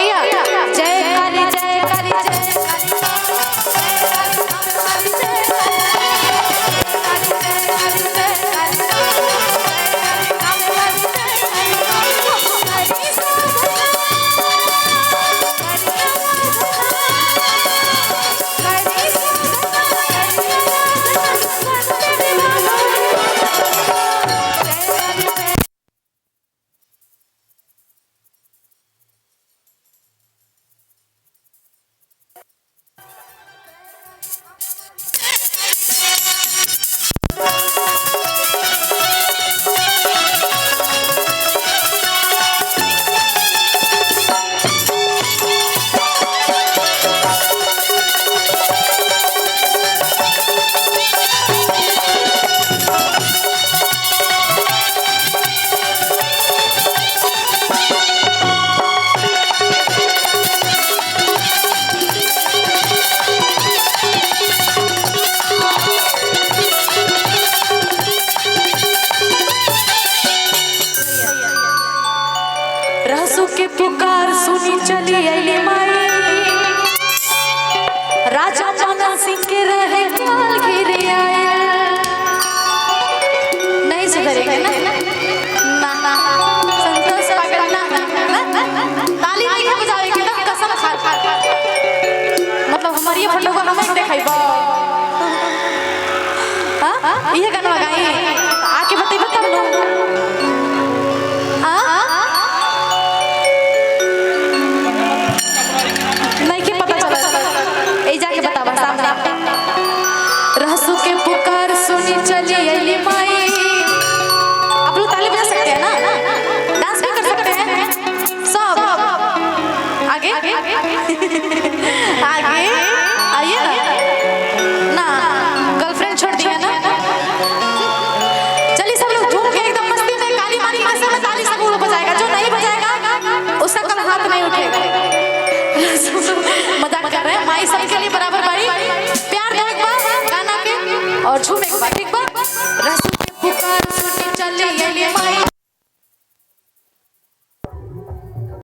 भैया जय काली जय काली जय के पुकार सुनी चली अली माई राजा माना सिंह के रहे काल घिरे आए नहीं सुधरेगा ना ना संतोष पागल ना ताली नहीं बजाएगी ना कसम खा मतलब हमारी फोटो को हमें देखाइबा हां ये गाना गाई आके बताइबा तब नो रहसू के पुकार सुनी चली अली माई। आप लोग ताली बजा सकते हैं ना, डांस भी कर सकते हैं सब। आगे आगे आइए ना, गर्लफ्रेंड छोड़ दिया ना। चलिए सब लोग झूम के एकदम मस्ती में काली माँ की मस्ती में ताली सब लोग बजाएगा। जो नहीं बजाएगा उसका कल हाथ नहीं उठेगा। मजाक कर रहे हैं, माई सबके लिए बराबर बारी। प्यार देने के बाद गाना के और झूमे के बाद